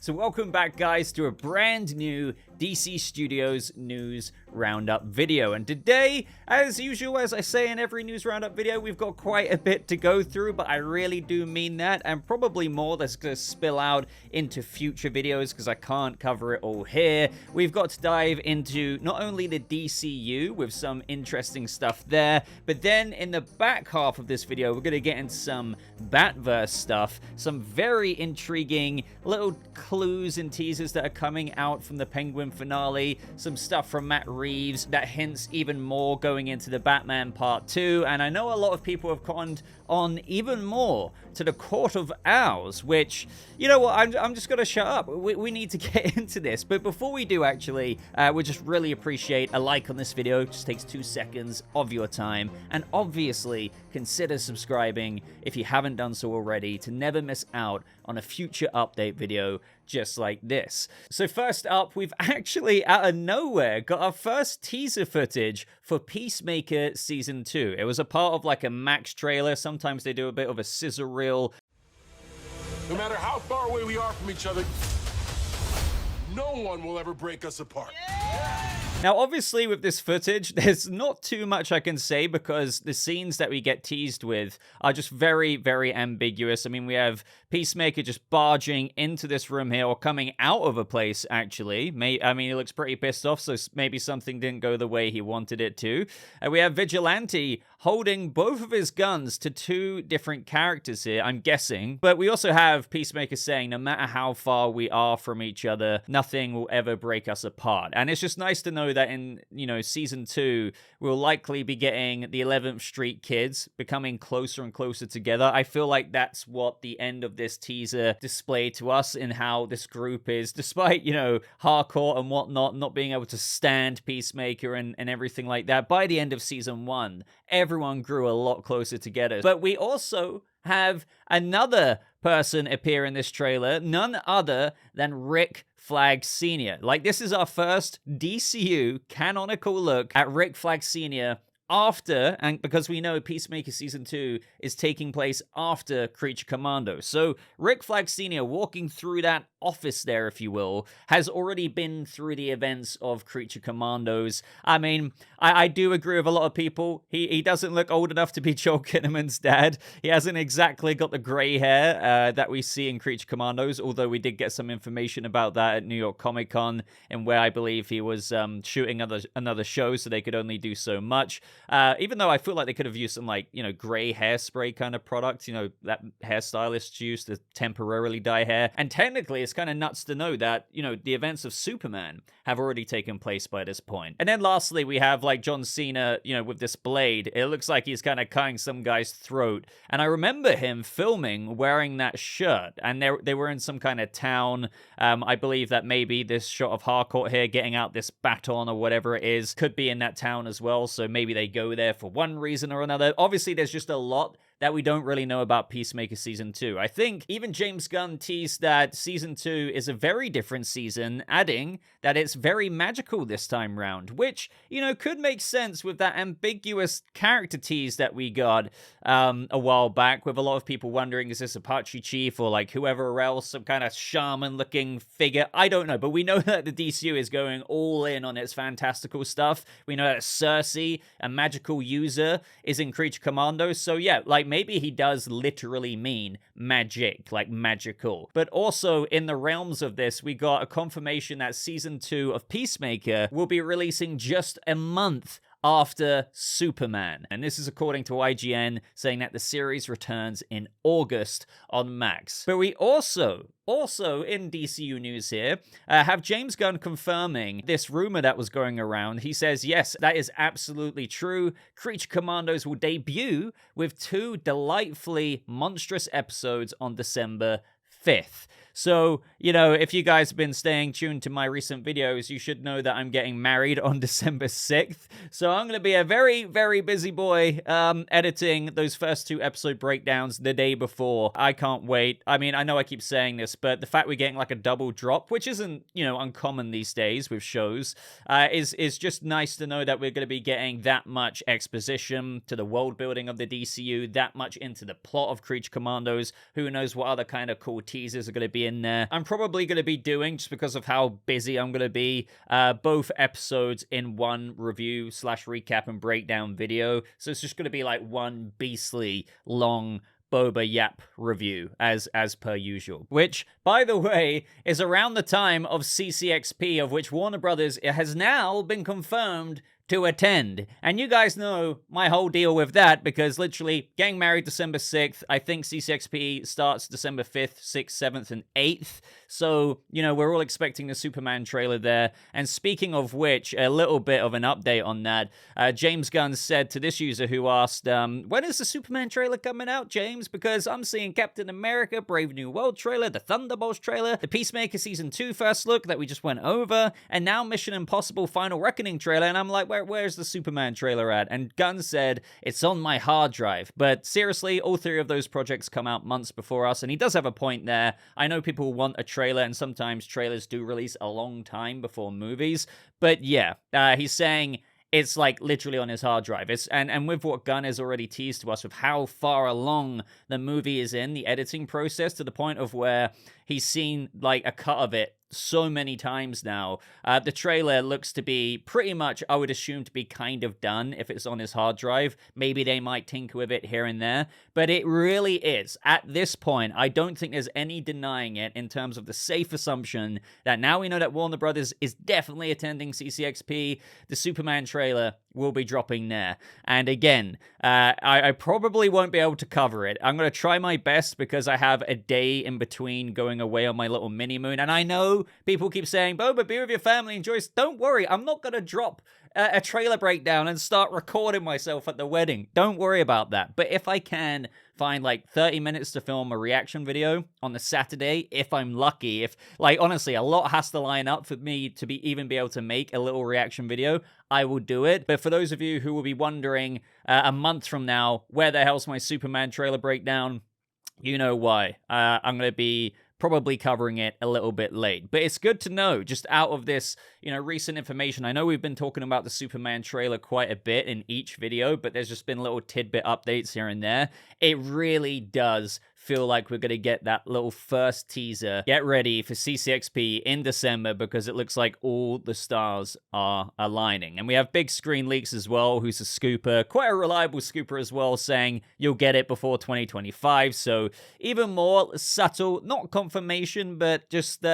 So welcome back, guys, to a brand new DC Studios News Roundup video. And today, as usual, as I say in every News Roundup video, we've got quite a bit to go through, but I really do mean that, and probably more that's going to spill out into future videos because I can't cover it all here. We've got to dive into not only the DCU with some interesting stuff there, but then in the back half of this video, we're going to get into some Batverse stuff, some very intriguing little clues and teasers that are coming out from the Penguin finale, some stuff from Matt Reeves that hints even more going into the Batman Part 2, and I know a lot of people have conned on even more to the Court of Owls, which, you know what, I'm just gonna shut up. We need to get into this, but before we do, actually, we just really appreciate a like on this video. It just takes 2 seconds of your time, and obviously consider subscribing if you haven't done so already to never miss out on a future update video just like this. So first up, we've actually out of nowhere got our first teaser footage for Peacemaker Season 2. It was a part of like a Max trailer. Sometimes they do a bit of a scissor reel. No matter how far away we are from each other, no one will ever break us apart. Now, obviously, with this footage, there's not too much I can say because the scenes that we get teased with are just very, very ambiguous. I mean, we have Peacemaker just barging into this room here, or coming out of a place, actually. I mean, he looks pretty pissed off, so maybe something didn't go the way he wanted it to. And we have Vigilante holding both of his guns to two different characters here, I'm guessing. But we also have Peacemaker saying, no matter how far we are from each other, nothing will ever break us apart. And it's just nice to know that in, you know, Season 2, we'll likely be getting the 11th Street kids becoming closer and closer together. I feel like that's what the end of this teaser displayed to us in how this group is, despite, you know, Harcourt and whatnot not being able to stand Peacemaker and everything like that. By the end of Season 1, everyone grew a lot closer together. But we also have another person appear in this trailer, none other than Rick Flag Sr. Like, this is our first DCU canonical look at Rick Flag Sr. after, and because we know Peacemaker Season 2 is taking place after Creature Commandos. So Rick Flag Sr. walking through that office there, if you will, has already been through the events of Creature Commandos. I mean, I do agree with a lot of people. He doesn't look old enough to be Joel Kinnaman's dad. He hasn't exactly got the gray hair that we see in Creature Commandos, although we did get some information about that at New York Comic Con, and where I believe he was shooting another show, so they could only do so much. Even though I feel like they could have used some, like, you know, gray hairspray kind of product, you know, that hairstylists use to temporarily dye hair. And technically, it's kind of nuts to know that, you know, the events of Superman have already taken place by this point. And then lastly, we have, like, John Cena, you know, with this blade. It looks like he's kind of cutting some guy's throat. And I remember him filming wearing that shirt. And they were in some kind of town. I believe that maybe this shot of Harcourt here getting out this baton or whatever it is could be in that town as well. So maybe they go there for one reason or another. Obviously, there's just a lot that we don't really know about Peacemaker Season 2. I think even James Gunn teased that Season 2 is a very different season, adding that it's very magical this time round, which, you know, could make sense with that ambiguous character tease that we got a while back, with a lot of people wondering, is this Apache Chief or, like, whoever else, some kind of shaman-looking figure? I don't know, but we know that the DCU is going all in on its fantastical stuff. We know that Cersei, a magical user, is in Creature Commandos, so yeah, like, maybe he does literally mean magic, like magical. But also, in the realms of this, we got a confirmation that Season 2 of Peacemaker will be releasing just a month after Superman. And this is according to IGN, saying that the series returns in August on Max. But we also in DCU news here, have James Gunn confirming this rumor that was going around. He says, yes, that is absolutely true. Creature Commandos will debut with 2 delightfully monstrous episodes on December 5th. So, you know, if you guys have been staying tuned to my recent videos, you should know that I'm getting married on December 6th. So I'm going to be a very, very busy boy editing those first 2 episode breakdowns the day before. I can't wait. I mean, I know I keep saying this, but the fact we're getting like a double drop, which isn't, you know, uncommon these days with shows, is just nice to know that we're going to be getting that much exposition to the world building of the DCU, that much into the plot of Creature Commandos. Who knows what other kind of cool teasers are going to be be in there. I'm probably going to be doing, just because of how busy I'm going to be, both episodes in one review / recap and breakdown video. So it's just going to be like one beastly long Boba Yap review as per usual, which, by the way, is around the time of CCXP, of which Warner Brothers has now been confirmed to attend. And you guys know my whole deal with that, because literally getting married December 6th, I think CCXP starts December 5th, 6th, 7th, and 8th. So, you know, we're all expecting the Superman trailer there. And speaking of which, a little bit of an update on that. James Gunn said to this user who asked, when is the Superman trailer coming out, James? Because I'm seeing Captain America, Brave New World trailer, the Thunderbolts trailer, the Peacemaker Season 2 first look that we just went over, and now Mission Impossible Final Reckoning trailer. And I'm like, where's the Superman trailer at? And Gunn said, it's on my hard drive. But seriously, all three of those projects come out months before us, and he does have a point there. I know people want a trailer, and sometimes trailers do release a long time before movies. But yeah, he's saying it's like literally on his hard drive. And with what Gunn has already teased to us with how far along the movie is in the editing process, to the point of where he's seen like a cut of it so many times now. The trailer looks to be pretty much, I would assume, to be kind of done if it's on his hard drive. Maybe they might tinker with it here and there, but it really is. At this point, I don't think there's any denying it in terms of the safe assumption that now we know that Warner Brothers is definitely attending CCXP. The Superman trailer will be dropping there. And again, I probably won't be able to cover it. I'm going to try my best because I have a day in between going away on my little mini moon. And I know people keep saying, Boba, be with your family, enjoy. Don't worry, I'm not going to drop a trailer breakdown and start recording myself at the wedding. Don't worry about that. But if I can find like 30 minutes to film a reaction video on the Saturday, if I'm lucky, if like honestly a lot has to line up for me to even be able to make a little reaction video, I will do it. But for those of you who will be wondering a month from now, where the hell's my Superman trailer breakdown? You know why. I'm going to be probably covering it a little bit late. But it's good to know, just out of this, you know, recent information. I know we've been talking about the Superman trailer quite a bit in each video, but there's just been little tidbit updates here and there. It really does feel like we're going to get that little first teaser. Get ready for CCXP in December, because it looks like all the stars are aligning. And we have Big Screen Leaks as well, who's a scooper, quite a reliable scooper as well, saying you'll get it before 2025. So even more subtle, not confirmation, but just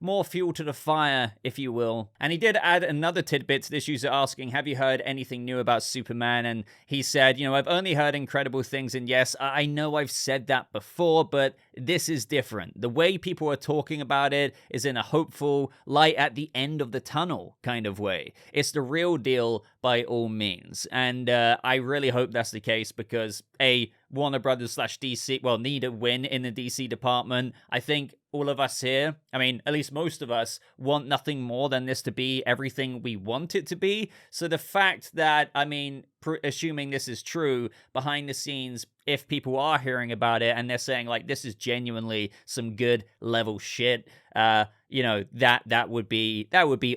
more fuel to the fire, if you will. And he did add another tidbit to this user asking, have you heard anything new about Superman? And he said, you know, I've only heard incredible things. And yes, I know I've said that before, but this is different. The way people are talking about it is in a hopeful, light at the end of the tunnel kind of way. It's the real deal by all means. And I really hope that's the case, because Warner Brothers / DC, well, need a win in the DC department. I think all of us here, I mean, at least most of us, want nothing more than this to be everything we want it to be. So the fact that, I mean, assuming this is true, behind the scenes, if people are hearing about it and they're saying, like, this is genuinely some good level shit, you know, that would be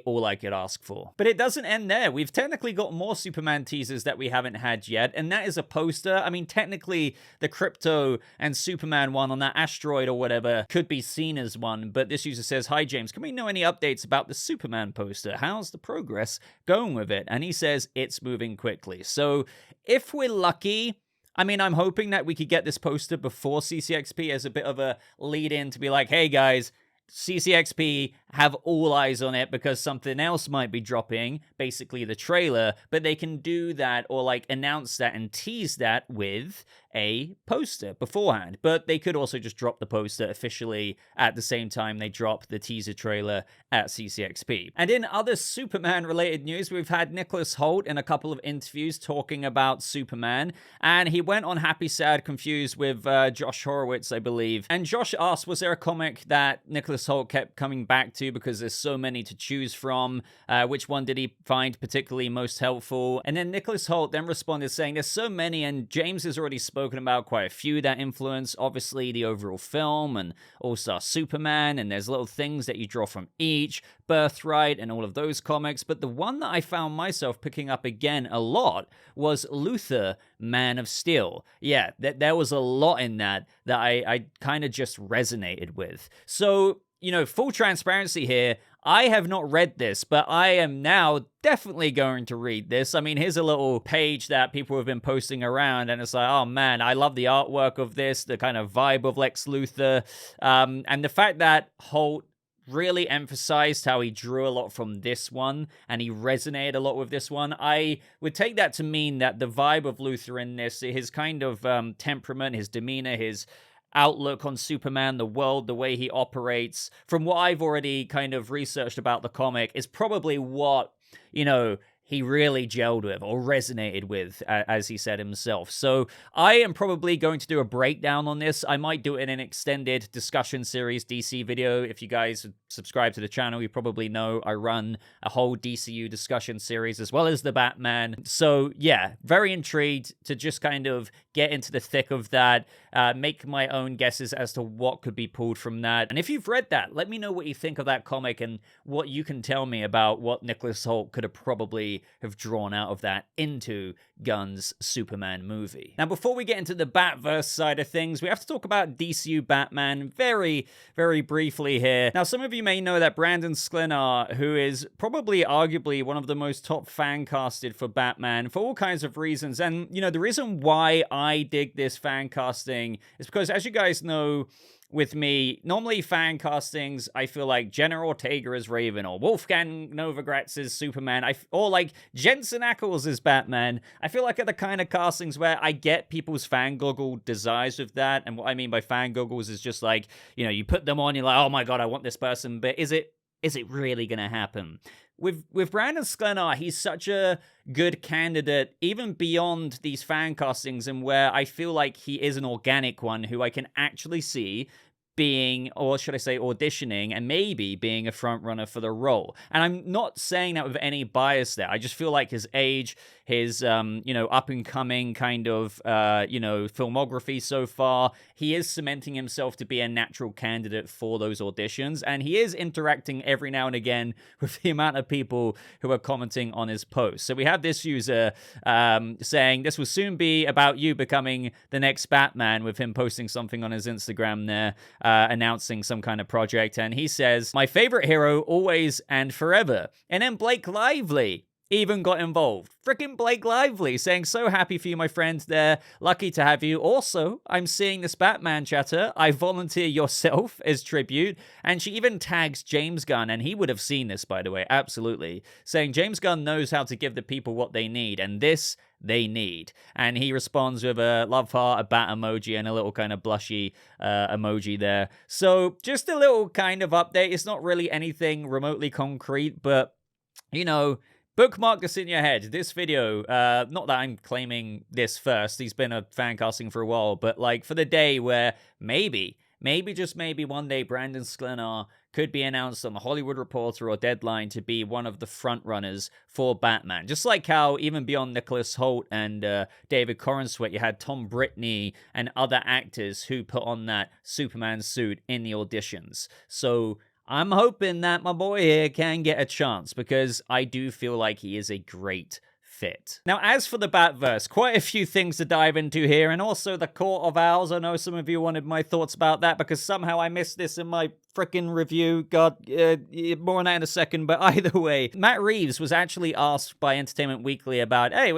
all I could ask for. But it doesn't end there. We've technically got more Superman teasers that we haven't had yet, and that is a poster. I mean, technically, the Crypto and Superman one on that asteroid or whatever could be seen as one, but this user says, hi, James, can we know any updates about the Superman poster? How's the progress going with it? And he says it's moving quickly. So if we're lucky, I mean, I'm hoping that we could get this poster before CCXP as a bit of a lead-in to be like, hey, guys, CCXP, have all eyes on it because something else might be dropping, basically the trailer, but they can do that or like announce that and tease that with a poster beforehand. But they could also just drop the poster officially at the same time they drop the teaser trailer at CCXP. And in other Superman related news, we've had Nicholas Hoult in a couple of interviews talking about Superman, and he went on Happy, Sad, Confused with Josh Horowitz, I believe. And Josh asked, was there a comic that Nicholas Hoult kept coming back to because there's so many to choose from? Which one did he find particularly most helpful? And then Nicholas Hoult then responded saying, there's so many, and James has already spoken about quite a few that influence, obviously, the overall film and All-Star Superman, and there's little things that you draw from each, Birthright and all of those comics. But the one that I found myself picking up again a lot was Luthor Man of Steel. Yeah, there was a lot in that I kind of just resonated with. So, full transparency here, I have not read this, but I am now definitely going to read this. I mean, here's a little page that people have been posting around, and it's like, oh man, I love the artwork of this, the kind of vibe of Lex Luthor, and the fact that Holt really emphasized how he drew a lot from this one, and he resonated a lot with this one. I would take that to mean that the vibe of Luthor in this, his kind of temperament, his demeanor, his outlook on Superman, the world, the way he operates, from what I've already kind of researched about the comic, is probably what, he really gelled with or resonated with, as he said himself. So I am probably going to do a breakdown on this. I might do it in an extended discussion series DC video. If you guys subscribe to the channel, you probably know I run a whole DCU discussion series as well as the Batman. So yeah, very intrigued to just kind of get into the thick of that, make my own guesses as to what could be pulled from that. And if you've read that, let me know what you think of that comic and what you can tell me about what Nicholas Hoult could have probably have drawn out of that into Gunn's Superman movie. Now, before we get into the Batverse side of things, we have to talk about DCU Batman very, very briefly here. Now, some of you may know that Brandon Sklenar, who is probably arguably one of the most top fan casted for Batman for all kinds of reasons. And, the reason why I dig this fan casting is because, as you guys know, with me, normally fan castings, I feel like Jenna Ortega as Raven, or Wolfgang Novogratz as Superman, or like Jensen Ackles as Batman. I feel like are the kind of castings where I get people's fangoggle desires with that. And what I mean by fangoggles is just like, you put them on, you're like, oh my god, I want this person, but is it really gonna happen? With Brandon Sklenar, he's such a good candidate, even beyond these fan castings, and where I feel like he is an organic one who I can actually see being, or should I say auditioning, and maybe being a front runner for the role. And I'm not saying that with any bias there. I just feel like his age, his, up-and-coming kind of, filmography so far, he is cementing himself to be a natural candidate for those auditions, and he is interacting every now and again with the amount of people who are commenting on his posts. So we have this user saying, this will soon be about you becoming the next Batman, with him posting something on his Instagram there, announcing some kind of project, and he says, my favorite hero always and forever. And then Blake Lively even got involved. Frickin' Blake Lively saying, so happy for you, my friend there. Lucky to have you. Also, I'm seeing this Batman chatter. I volunteer yourself as tribute. And she even tags James Gunn, and he would have seen this, by the way, absolutely, saying James Gunn knows how to give the people what they need, and this they need. And he responds with a love heart, a bat emoji, and a little kind of blushy emoji there. So just a little kind of update. It's not really anything remotely concrete, but, bookmark this in your head. This video, not that I'm claiming this first, he's been a fan casting for a while, but like for the day where maybe just maybe one day Brandon Sklenar could be announced on the Hollywood Reporter or Deadline to be one of the front runners for Batman. Just like how even beyond Nicholas Hoult and David Corenswet, you had Tom Brittney and other actors who put on that Superman suit in the auditions. So I'm hoping that my boy here can get a chance, because I do feel like he is a great fit. Now, as for the Batverse, quite a few things to dive into here, and also the Court of Owls. I know some of you wanted my thoughts about that, because somehow I missed this in my freaking review. God, more on that in a second, but either way, Matt Reeves was actually asked by Entertainment Weekly about, hey,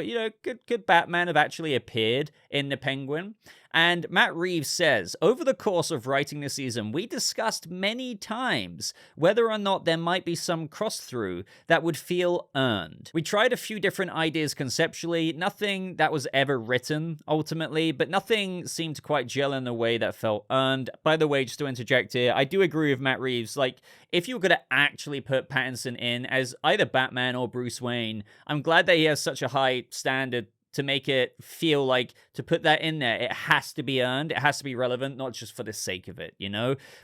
could Batman have actually appeared in The Penguin? And Matt Reeves says, over the course of writing this season, we discussed many times whether or not there might be some cross-through that would feel earned. We tried a few different ideas conceptually, nothing that was ever written, ultimately, but nothing seemed to quite gel in a way that felt earned. By the way, just to interject here, I do agree with Matt Reeves. Like, if you were going to actually put Pattinson in as either Batman or Bruce Wayne, I'm glad that he has such a high standard to make it feel like, to put that in there, it has to be earned, it has to be relevant, not just for the sake of it,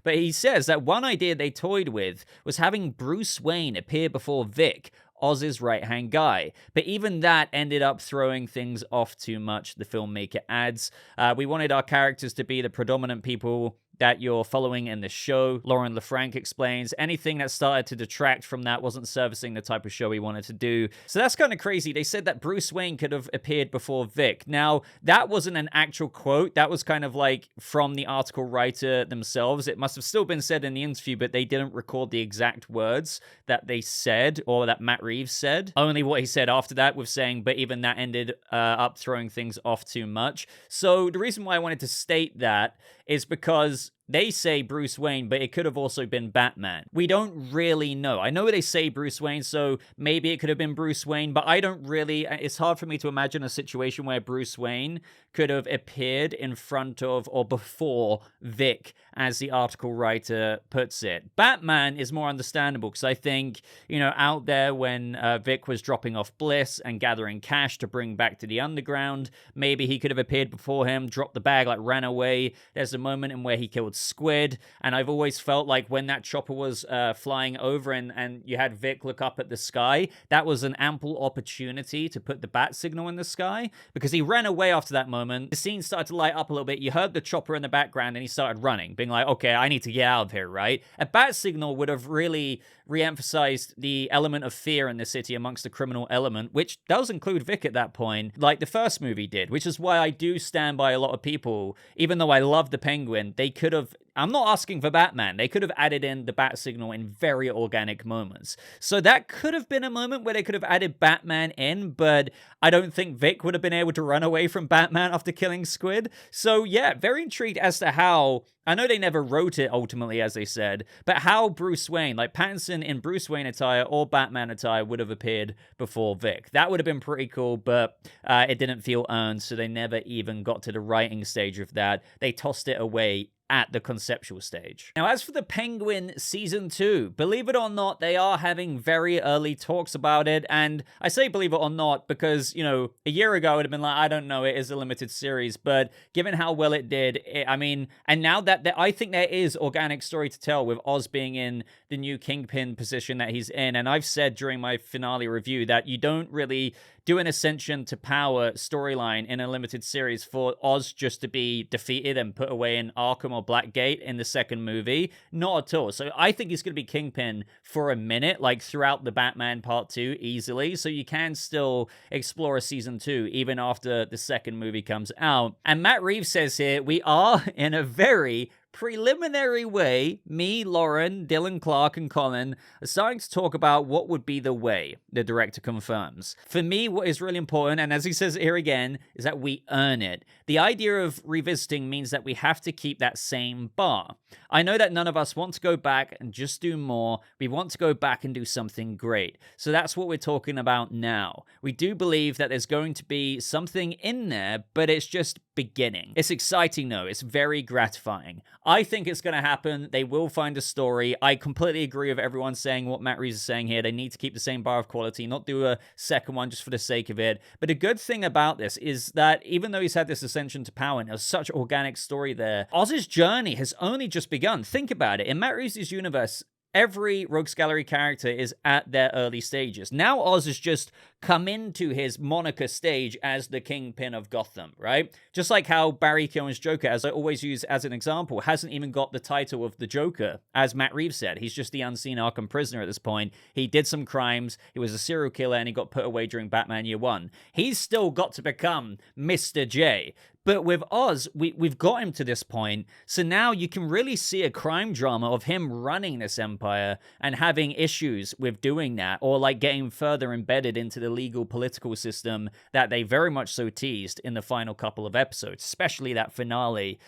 But he says that one idea they toyed with was having Bruce Wayne appear before Vic, Oz's right-hand guy. But even that ended up throwing things off too much, the filmmaker adds. We wanted our characters to be the predominant people that you're following in the show. Lauren LaFranc explains anything that started to detract from that wasn't servicing the type of show he wanted to do. So that's kind of crazy. They said that Bruce Wayne could have appeared before Vic. Now, that wasn't an actual quote. That was kind of like from the article writer themselves. It must have still been said in the interview, but they didn't record the exact words that they said or that Matt Reeves said. Only what he said after that with saying, but even that ended up throwing things off too much. So the reason why I wanted to state that is because they say Bruce Wayne, but it could have also been Batman. We don't really know. I know they say Bruce Wayne, so maybe it could have been Bruce Wayne, but I don't really... It's hard for me to imagine a situation where Bruce Wayne could have appeared in front of or before Vic, as the article writer puts it. Batman is more understandable because I think, out there when Vic was dropping off Bliss and gathering cash to bring back to the underground, maybe he could have appeared before him, dropped the bag, ran away. There's a moment in where he killed Squid, and I've always felt like when that chopper was flying over and you had Vic look up at the sky, that was an ample opportunity to put the bat signal in the sky, because he ran away after that moment. The scene started to light up a little bit. You heard the chopper in the background and he started running, being like, okay, I need to get out of here, right? A bat signal would have really re-emphasized the element of fear in the city amongst the criminal element, which does include Vic at that point, like the first movie did, which is why I do stand by a lot of people. Even though I love the Penguin, they could have... I'm not asking for Batman. They could have added in the bat signal in very organic moments. So that could have been a moment where they could have added Batman in, but I don't think Vic would have been able to run away from Batman after killing Squid. So yeah, very intrigued as to how... I know they never wrote it ultimately, as they said, but how Bruce Wayne, like Pattinson in Bruce Wayne attire or Batman attire, would have appeared before Vic. That would have been pretty cool, but it didn't feel earned, so they never even got to the writing stage of that. They tossed it away at the conceptual stage. Now, as for the Penguin Season 2, believe it or not, they are having very early talks about it, and I say believe it or not because, a year ago I would have been like, I don't know, it is a limited series, but given how well it did, and now that I think there is organic story to tell with Oz being in the new Kingpin position that he's in, and I've said during my finale review that you don't really do an Ascension to Power storyline in a limited series for Oz just to be defeated and put away in Arkham or Blackgate in the second movie. Not at all. So I think he's going to be Kingpin for a minute, like throughout the Batman Part 2 easily. So you can still explore a Season 2 even after the second movie comes out. And Matt Reeves says here, we are in a very preliminary way, me, Lauren, Dylan Clark, and Colin are starting to talk about what would be the way, the director confirms. For me, what is really important, and as he says here again, is that we earn it. The idea of revisiting means that we have to keep that same bar. I know that none of us want to go back and just do more. We want to go back and do something great. So that's what we're talking about now. We do believe that there's going to be something in there, but it's just beginning. It's exciting though. It's very gratifying. I think it's going to happen. They will find a story. I completely agree with everyone saying what Matt Reeves is saying here. They need to keep the same bar of quality, not do a second one just for the sake of it. But a good thing about this is that even though he's had this ascension to power and there's such organic story there, Oz's journey has only just begun. Think about it. In Matt Reeves' universe, every Rogues Gallery character is at their early stages. Now Oz has just come into his moniker stage as the Kingpin of Gotham, right? Just like how Barry Keoghan's Joker, as I always use as an example, hasn't even got the title of the Joker, as Matt Reeves said. He's just the unseen Arkham prisoner at this point. He did some crimes, he was a serial killer, and he got put away during Batman Year One. He's still got to become Mr. J. But with Oz, we've got him to this point, so now you can really see a crime drama of him running this empire and having issues with doing that, or like getting further embedded into the legal political system that they very much so teased in the final couple of episodes, especially that finale,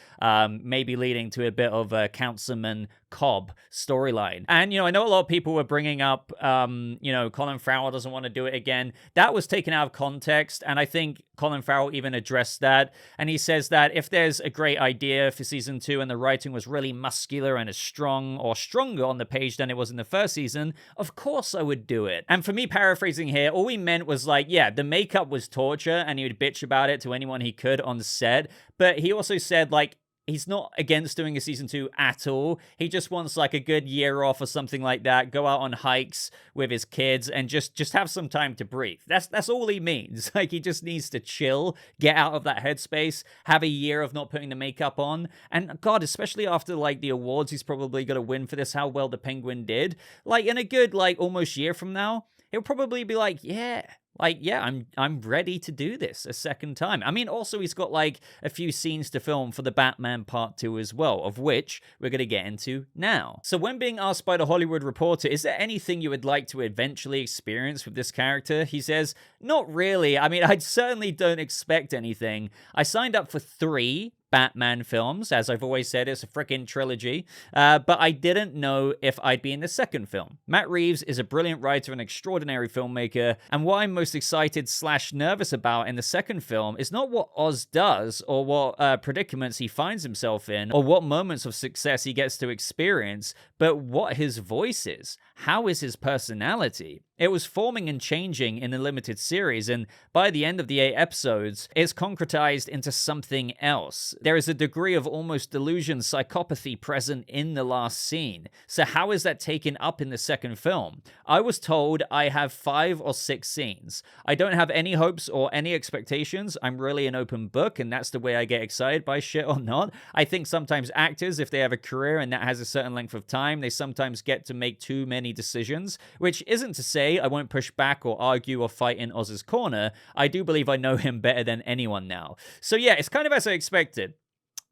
maybe leading to a bit of a Councilman Cobb storyline. And, I know a lot of people were bringing up, Colin Farrell doesn't want to do it again. That was taken out of context, and I think Colin Farrell even addressed that, and he says that if there's a great idea for season 2 and the writing was really muscular and as strong or stronger on the page than it was in the first season, of course I would do it. And for me, paraphrasing here, all we meant was like, yeah, the makeup was torture and he would bitch about it to anyone he could on set, but he also said, like, He's not against doing a season 2 at all. He just wants like a good year off or something like that, go out on hikes with his kids and just have some time to breathe. That's all he means. Like, he just needs to chill, get out of that headspace, have a year of not putting the makeup on. And God, especially after like the awards he's probably going to win for this, how well the Penguin did, like in a good like almost year from now, he'll probably be like, yeah, I'm ready to do this a second time. I mean, also, he's got like a few scenes to film for the Batman Part 2 as well, of which we're going to get into now. So when being asked by The Hollywood Reporter, is there anything you would like to eventually experience with this character? He says, not really. I mean, I certainly don't expect anything. I signed up for 3 Batman films. As I've always said, it's a freaking trilogy, but I didn't know if I'd be in the second film. Matt Reeves is a brilliant writer and extraordinary filmmaker, and what I'm most excited / nervous about in the second film is not what Oz does or what predicaments he finds himself in or what moments of success he gets to experience, but what his voice is. How is his personality? It was forming and changing in the limited series, and by the end of the 8 episodes, it's concretized into something else. There is a degree of almost delusion, psychopathy present in the last scene. So how is that taken up in the second film? I was told I have 5 or 6 scenes. I don't have any hopes or any expectations. I'm really an open book, and that's the way I get excited by shit or not. I think sometimes actors, if they have a career and that has a certain length of time, they sometimes get to make too many decisions, which isn't to say I won't push back or argue or fight in Oz's corner. I do believe I know him better than anyone now. So yeah, it's kind of as I expected.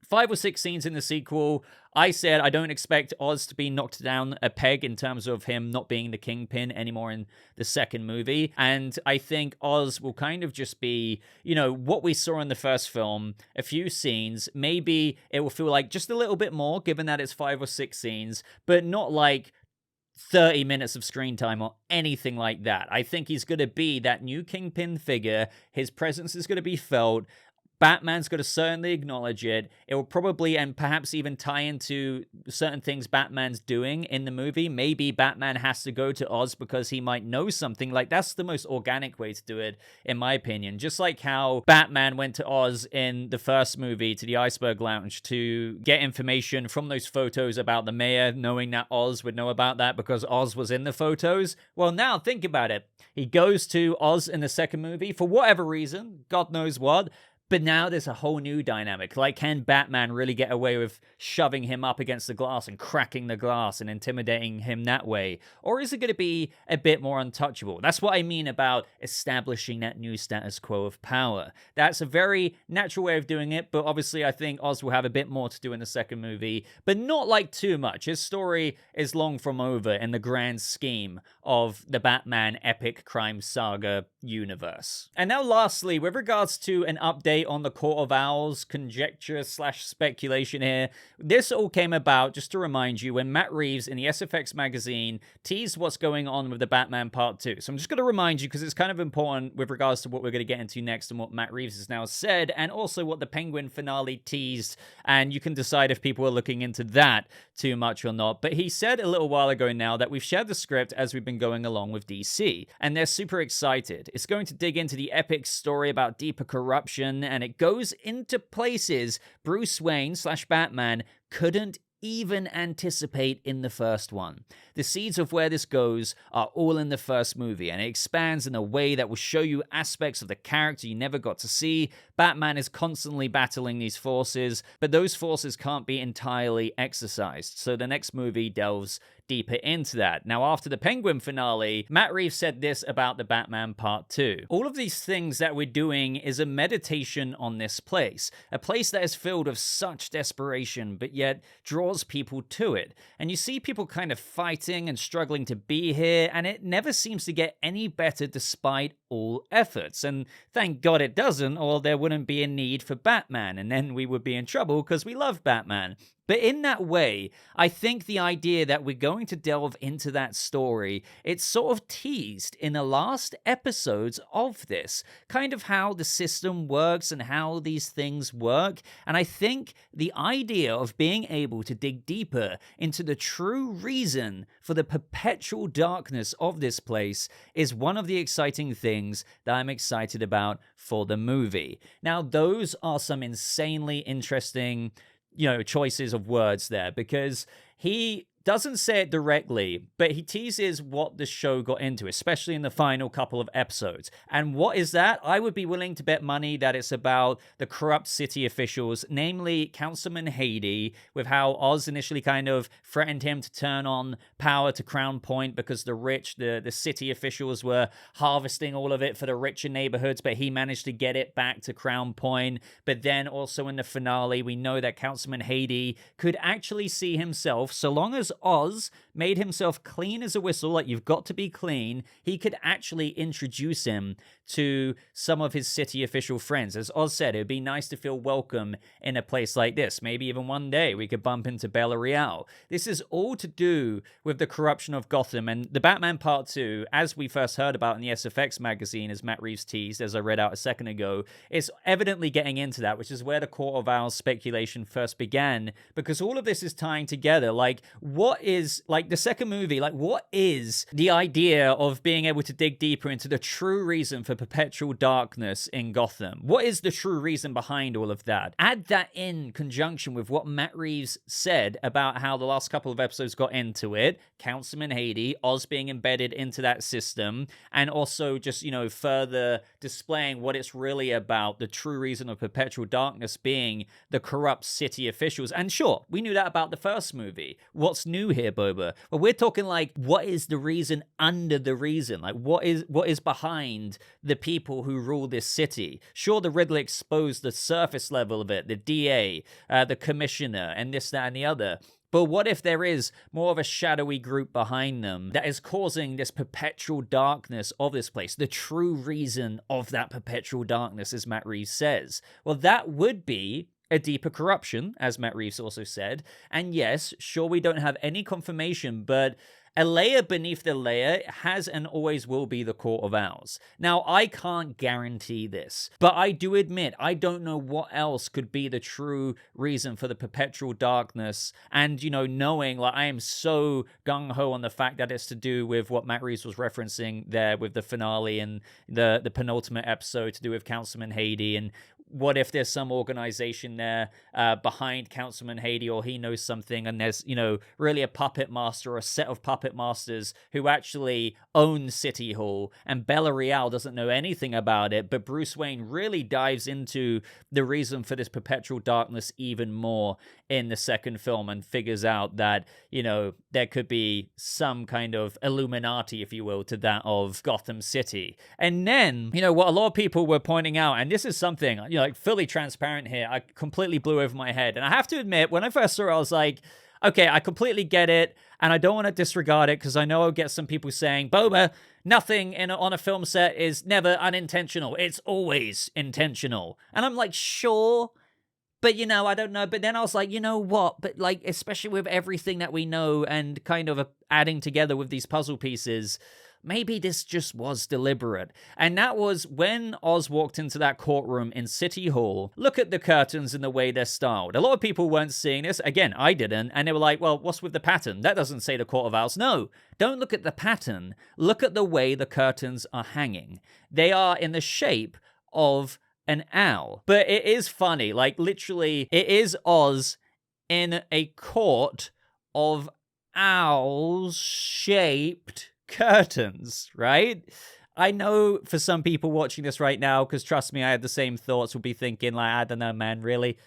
5 or 6 scenes in the sequel. I said I don't expect Oz to be knocked down a peg in terms of him not being the Kingpin anymore in the second movie. And I think Oz will kind of just be, you know, what we saw in the first film, a few scenes. Maybe it will feel like just a little bit more, given that it's 5 or 6 scenes, but not like 30 minutes of screen time or anything like that. I think he's going to be that new Kingpin figure. His presence is going to be felt. Batman's going to certainly acknowledge it. It will probably and perhaps even tie into certain things Batman's doing in the movie. Maybe Batman has to go to Oz because he might know something. Like, that's the most organic way to do it, in my opinion. Just like how Batman went to Oz in the first movie, to the Iceberg Lounge, to get information from those photos about the mayor, knowing that Oz would know about that because Oz was in the photos. Well, now think about it. He goes to Oz in the second movie for whatever reason, God knows what. But now there's a whole new dynamic. Like, can Batman really get away with shoving him up against the glass and cracking the glass and intimidating him that way? Or is it going to be a bit more untouchable? That's what I mean about establishing that new status quo of power. That's a very natural way of doing it, but obviously I think Oz will have a bit more to do in the second movie, but not like too much. His story is long from over in the grand scheme of the Batman epic crime saga universe. And now lastly, with regards to an update on the Court of Owls conjecture / speculation here. This all came about, just to remind you, when Matt Reeves in the SFX magazine teased what's going on with the Batman Part 2. So I'm just going to remind you because it's kind of important with regards to what we're going to get into next and what Matt Reeves has now said, and also what the Penguin finale teased, and you can decide if people are looking into that too much or not. But he said a little while ago now that we've shared the script as we've been going along with DC, and they're super excited. It's going to dig into the epic story about deeper corruption, and it goes into places Bruce Wayne / Batman couldn't even anticipate in the first one. The seeds of where this goes are all in the first movie, and it expands in a way that will show you aspects of the character you never got to see. Batman is constantly battling these forces, but those forces can't be entirely exercised, so the next movie delves deeper into that. Now, after the Penguin finale, Matt Reeves said this about the Batman Part 2. All of these things that we're doing is a meditation on this place, a place that is filled with such desperation, but yet draws people to it. And you see people kind of fighting and struggling to be here, and it never seems to get any better despite all efforts. And thank God it doesn't, or there wouldn't be a need for Batman, and then we would be in trouble because we love Batman. But in that way, I think the idea that we're going to delve into that story, it's sort of teased in the last episodes of this, kind of how the system works and how these things work. And I think the idea of being able to dig deeper into the true reason for the perpetual darkness of this place is one of the exciting things that I'm excited about for the movie. Now, those are some insanely interesting choices of words there, because he doesn't say it directly, but he teases what the show got into, especially in the final couple of episodes. And what is that? I would be willing to bet money that it's about the corrupt city officials, namely Councilman Haiti, with how Oz initially kind of threatened him to turn on power to Crown Point because the rich, the city officials were harvesting all of it for the richer neighborhoods, but he managed to get it back to Crown Point. But then also in the finale, we know that Councilman Haiti could actually see himself, so long as Oz made himself clean as a whistle, like you've got to be clean, he could actually introduce him to some of his city official friends. As Oz said, it would be nice to feel welcome in a place like this. Maybe even one day we could bump into Bella Real. This is all to do with the corruption of Gotham, and the Batman Part 2, as we first heard about in the SFX magazine, as Matt Reeves teased, as I read out a second ago, is evidently getting into that, which is where the Court of Owls speculation first began, because all of this is tying together. Like, what is, like, the second movie, like, what is the idea of being able to dig deeper into the true reason for perpetual darkness in Gotham? What is the true reason behind all of that? Add that in conjunction with what Matt Reeves said about how the last couple of episodes got into it, Councilman Haiti, Oz being embedded into that system, and also just, further displaying what it's really about, the true reason of perpetual darkness being the corrupt city officials. And sure, we knew that about the first movie. What's new here, Boba? Well, we're talking like, what is the reason under the reason? Like, what is behind the people who rule this city? Sure, the Riddler exposed the surface level of it, the DA, the commissioner, and this, that, and the other. But what if there is more of a shadowy group behind them that is causing this perpetual darkness of this place? The true reason of that perpetual darkness, as Matt Reeves says. Well, that would be a deeper corruption, as Matt Reeves also said. And yes, sure, we don't have any confirmation, but a layer beneath the layer has and always will be the Court of Owls. Now, I can't guarantee this, but I do admit I don't know what else could be the true reason for the perpetual darkness. And, knowing, like, I am so gung-ho on the fact that it's to do with what Matt Reeves was referencing there with the finale and the penultimate episode to do with Councilman Haiti, and what if there's some organization there behind Councilman Haiti, or he knows something, and there's, really a puppet master or a set of puppet masters who actually own City Hall, and Bella Real doesn't know anything about it, but Bruce Wayne really dives into the reason for this perpetual darkness even more in the second film and figures out that, there could be some kind of Illuminati, if you will, to that of Gotham City. And then, what a lot of people were pointing out, and this is something, like, fully transparent here, I completely blew over my head. And I have to admit, when I first saw it, I was like, okay, I completely get it, and I don't want to disregard it, because I know I'll get some people saying, Boba, nothing on a film set is never unintentional. It's always intentional. And I'm like, sure, but, I don't know. But then I was like, you know what? But, like, especially with everything that we know and kind of adding together with these puzzle pieces, maybe this just was deliberate. And that was when Oz walked into that courtroom in City Hall. Look at the curtains and the way they're styled. A lot of people weren't seeing this. Again, I didn't. And they were like, well, what's with the pattern? That doesn't say the Court of Owls. No, don't look at the pattern. Look at the way the curtains are hanging. They are in the shape of an owl. But it is funny. Like, literally, it is Oz in a court of owl-shaped curtains, right? I know for some people watching this right now, because trust me, I had the same thoughts, will be thinking, like, I don't know, man, really?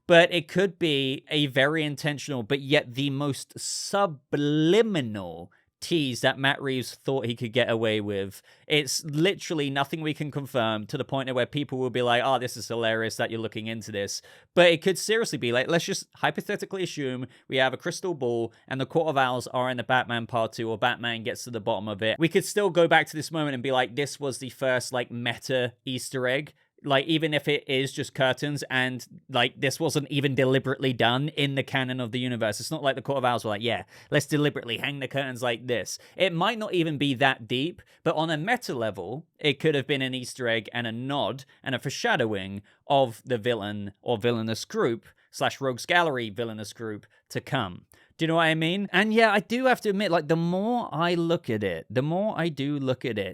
But it could be a very intentional, but yet the most subliminal tease that Matt Reeves thought he could get away with. It's literally nothing we can confirm, to the point where people will be like, oh, this is hilarious that you're looking into this. But it could seriously be like, let's just hypothetically assume we have a crystal ball and the Court of Owls are in the Batman Part 2, or Batman gets to the bottom of it. We could still go back to this moment and be like, this was the first, like, meta Easter egg. Like, even if it is just curtains and, like, this wasn't even deliberately done in the canon of the universe. It's not like the Court of Owls were like, yeah, let's deliberately hang the curtains like this. It might not even be that deep, but on a meta level, it could have been an Easter egg and a nod and a foreshadowing of the villain or villainous group / Rogues Gallery villainous group to come. Do you know what I mean? And yeah, I do have to admit, like, the more I look at it,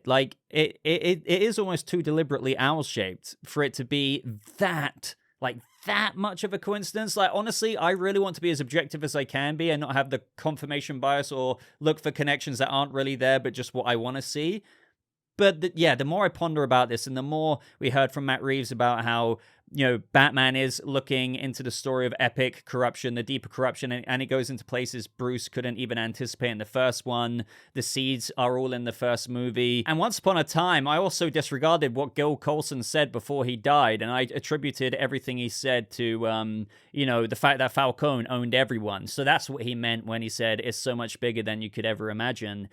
like, it is almost too deliberately owl-shaped for it to be that like that much of a coincidence. Like, honestly, I really want to be as objective as I can be and not have the confirmation bias or look for connections that aren't really there, but just what I want to see. But yeah, the more I ponder about this and the more we heard from Matt Reeves about how, Batman is looking into the story of epic corruption, the deeper corruption, and it goes into places Bruce couldn't even anticipate in the first one. The seeds are all in the first movie. And once upon a time, I also disregarded what Gil Coulson said before he died, and I attributed everything he said to, the fact that Falcone owned everyone. So that's what he meant when he said it's so much bigger than you could ever imagine.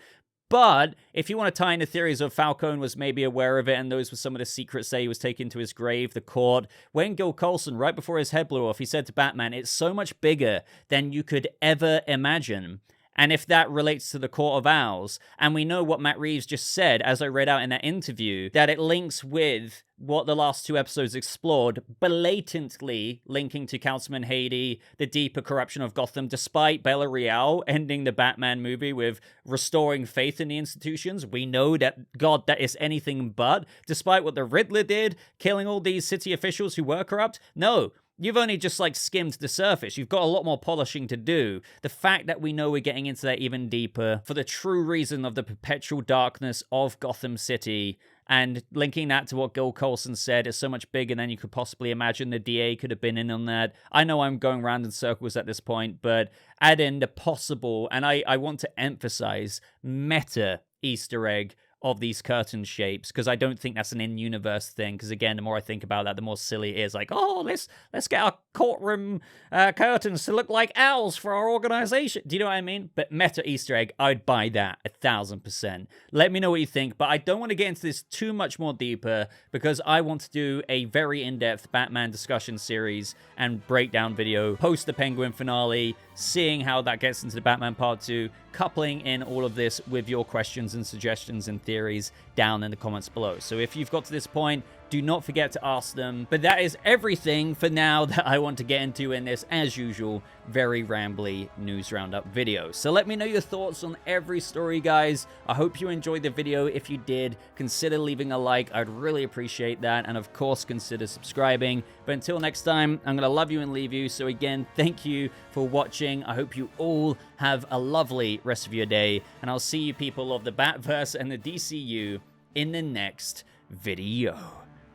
But if you want to tie in the theories of Falcone was maybe aware of it, and those were some of the secrets that he was taken to his grave, the court, when Gil Coulson, right before his head blew off, he said to Batman, it's so much bigger than you could ever imagine. And if that relates to the Court of Owls, and we know what Matt Reeves just said, as I read out in that interview, that it links with what the last 2 episodes explored, blatantly linking to Councilman Haiti, the deeper corruption of Gotham, despite Bella Real ending the Batman movie with restoring faith in the institutions. We know that, God, that is anything but. Despite what the Riddler did, killing all these city officials who were corrupt. No. You've only just skimmed the surface. You've got a lot more polishing to do. The fact that we know we're getting into that even deeper for the true reason of the perpetual darkness of Gotham City, and linking that to what Gil Coulson said is so much bigger than you could possibly imagine. The DA could have been in on that. I know I'm going round in circles at this point, but add in the possible, and I want to emphasize, meta Easter egg of these curtain shapes, because I don't think that's an in-universe thing, because again, the more I think about that, the more silly it is. Let's get our courtroom curtains to look like owls for our organization. Do you know what I mean? But meta Easter egg, I'd buy that 1,000%. Let me know what you think, but I don't want to get into this too much more deeper, because I want to do a very in-depth Batman discussion series and breakdown video post the Penguin finale, seeing how that gets into the Batman Part 2, coupling in all of this with your questions and suggestions and theories down in the comments below. So if you've got to this point, do not forget to ask them. But that is everything for now that I want to get into in this, as usual, very rambly news roundup video. So let me know your thoughts on every story, guys. I hope you enjoyed the video. If you did, consider leaving a like. I'd really appreciate that. And of course, consider subscribing. But until next time, I'm going to love you and leave you. So again, thank you for watching. I hope you all have a lovely rest of your day. And I'll see you people of the Batverse and the DCU in the next video.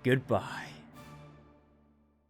Goodbye.